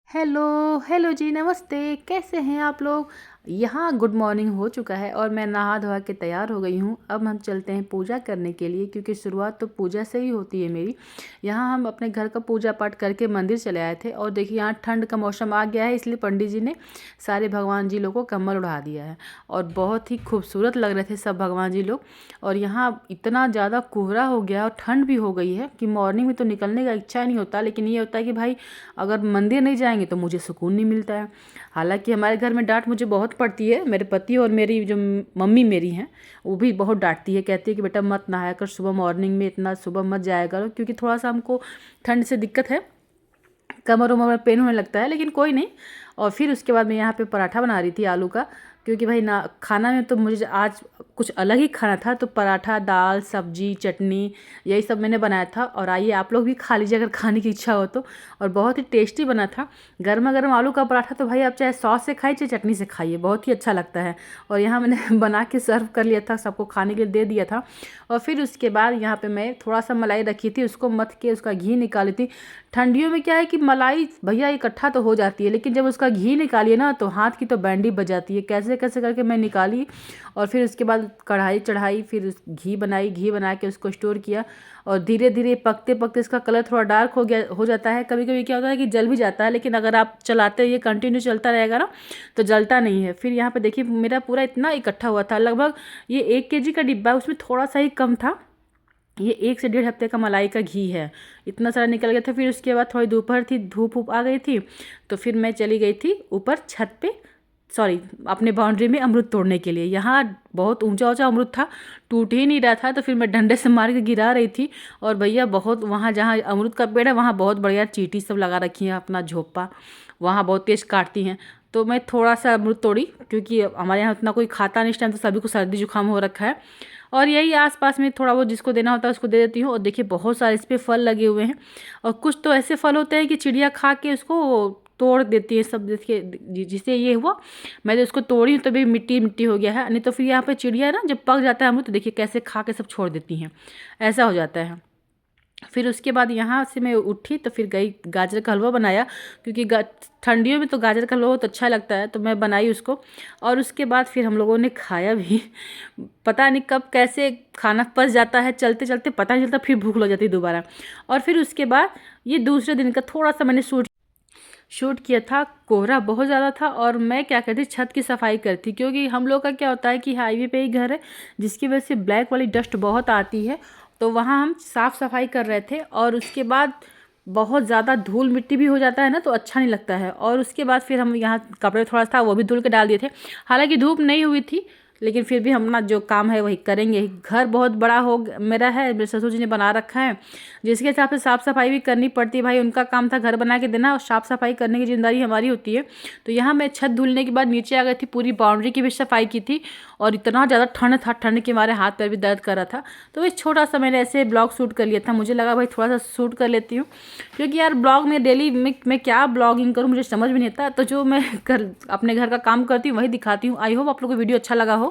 Hello hello जी, नमस्ते। कैसे हैं आप लोग? यहाँ गुड मॉर्निंग हो चुका है और मैं नहा धोवा के तैयार हो गई हूँ। अब हम चलते हैं पूजा करने के लिए, क्योंकि शुरुआत तो पूजा से ही होती है मेरी। यहाँ हम अपने घर का पूजा पाठ करके मंदिर चले आए थे और देखिए यहाँ ठंड का मौसम आ गया है, इसलिए पंडित जी ने सारे भगवान जी लोग को कम्बल उड़ा दिया है और बहुत ही खूबसूरत लग रहे थे सब भगवान जी लोग। और यहाँ इतना ज़्यादा कोहरा हो गया और ठंड भी हो गई है कि मॉर्निंग में तो निकलने का इच्छा नहीं होता, लेकिन ये होता है कि भाई अगर मंदिर नहीं जाएंगे तो मुझे सुकून नहीं मिलता है। हालांकि हमारे घर में डांट मुझे बहुत पड़ती है, मेरे पति और मेरी जो मम्मी मेरी हैं वो भी बहुत डांटती है, कहती है कि बेटा मत नहाया कर सुबह, मॉर्निंग में इतना सुबह मत जाया करो, क्योंकि थोड़ा सा हमको ठंड से दिक्कत है, कमर उमर में पेन होने लगता है। लेकिन कोई नहीं। और फिर उसके बाद मैं यहाँ पे पराठा बना रही थी आलू का, क्योंकि भाई ना खाना में तो मुझे आज कुछ अलग ही खाना था, तो पराठा, दाल, सब्जी, चटनी, यही सब मैंने बनाया था। और आइए आप लोग भी खा लीजिए अगर खाने की इच्छा हो तो। और बहुत ही टेस्टी बना था। गर्मा गर्म आलू का पराठा तो भाई आप चाहे सॉस से खाइए चाहे चटनी से खाइए, बहुत ही अच्छा लगता है। और यहाँ मैंने बना के सर्व कर लिया था, सबको खाने के लिए दे दिया था। और फिर उसके बाद यहाँ पे मैं थोड़ा सा मलाई रखी थी, उसको मथ के उसका घी निकाली थी। ठंडियों में क्या है कि मलाई भैया इकट्ठा तो हो जाती है, लेकिन जब उसका घी निकालिए ना तो हाथ की तो बैंडी बजाती है। कैसे कैसे करके मैं निकाली और फिर उसके बाद कढ़ाई चढ़ाई, फिर घी बनाई, घी बना के उसको स्टोर किया। और धीरे धीरे पकते पकते इसका कलर थोड़ा डार्क हो जाता है। कभी कभी क्या होता है कि जल भी जाता है, लेकिन अगर आप चलाते ये कंटिन्यू चलता रहेगा ना तो जलता नहीं है। फिर यहाँ पे देखिए मेरा पूरा इतना इकट्ठा हुआ था, लगभग ये 1 kg का डिब्बा, उसमें थोड़ा सा ही कम था। ये 1 से 1.5 हफ्ते का मलाई का घी है, इतना सारा निकल गया था। फिर उसके बाद थोड़ी दोपहर थी, धूप वूप आ गई थी, तो फिर मैं चली गई थी ऊपर छत पे, सॉरी अपने बाउंड्री में अमरूद तोड़ने के लिए। यहाँ बहुत ऊंचा ऊंचा अमरूद था, टूट ही नहीं रहा था, तो फिर मैं डंडे से मार के गिरा रही थी। और भैया बहुत वहाँ जहाँ अमरूद का पेड़ है वहाँ बहुत बढ़िया चींटी सब लगा रखी है, अपना झोंपा वहाँ बहुत तेज काटती हैं। तो मैं थोड़ा सा अमरूद तोड़ी, क्योंकि हमारे यहाँ उतना कोई खाता नहीं इस टाइम, तो सभी को सर्दी जुकाम हो रखा है। और यही आसपास में थोड़ा बहुत जिसको देना होता है उसको दे देती हूँ। और देखिए बहुत सारे इस पर फल लगे हुए हैं, और कुछ तो ऐसे फल होते हैं कि चिड़िया खा के उसको तोड़ देती है सब। देखिए जिससे ये हुआ, मैं तो उसको तोड़ी हूँ तभी मिट्टी मिट्टी हो गया है, नहीं तो फिर यहाँ पे चिड़िया है ना, जब पक जाता है अमरूद तो देखिए कैसे खा के सब छोड़ देती हैं, ऐसा हो जाता है। फिर उसके बाद यहाँ से मैं उठी तो फिर गई गाजर का हलवा बनाया, क्योंकि ठंडियों में तो गाजर का हलवा बहुत अच्छा लगता है, तो मैं बनाई उसको। और उसके बाद फिर हम लोगों ने खाया भी। पता नहीं कब कैसे खाना पच जाता है, चलते चलते पता नहीं चलता, फिर भूख लग जाती है दोबारा। और फिर उसके बाद ये दूसरे दिन का थोड़ा सा मैंने शूट किया था। कोहरा बहुत ज़्यादा था और मैं क्या करती, छत की सफाई करती, क्योंकि हम लोग का क्या होता है कि हाईवे पे ही घर है, जिसकी वजह से ब्लैक वाली डस्ट बहुत आती है। तो वहाँ हम साफ़ सफाई कर रहे थे, और उसके बाद बहुत ज़्यादा धूल मिट्टी भी हो जाता है ना, तो अच्छा नहीं लगता है। और उसके बाद फिर हम यहाँ कपड़े थोड़ा सा वो भी धुल के डाल दिए थे। हालांकि धूप नहीं हुई थी, लेकिन फिर भी हम अपना जो काम है वही करेंगे। घर बहुत बड़ा मेरा है, मेरे ससुर जी ने बना रखा है, जिसके हिसाब से साफ़ सफाई भी करनी पड़ती है। भाई उनका काम था घर बना के देना, और साफ़ सफाई करने की जिम्मेदारी हमारी होती है। तो यहाँ मैं छत धुलने के बाद नीचे आ गई थी, पूरी बाउंड्री की भी सफाई की थी। और इतना ज़्यादा ठंड था, ठंड के मारे हाथ पैर भी दर्द कर रहा था। तो एक छोटा सा मैंने ऐसे ब्लॉग शूट कर लिया था, मुझे लगा भाई थोड़ा सा शूट कर लेती हूँ, क्योंकि यार ब्लॉग में डेली मैं क्या ब्लॉगिंग करूँ मुझे समझ में नहीं आता। तो जो मैं अपने घर का काम करती हूँ वही दिखाती हूँ। आई होप आप लोग को वीडियो अच्छा लगा हो।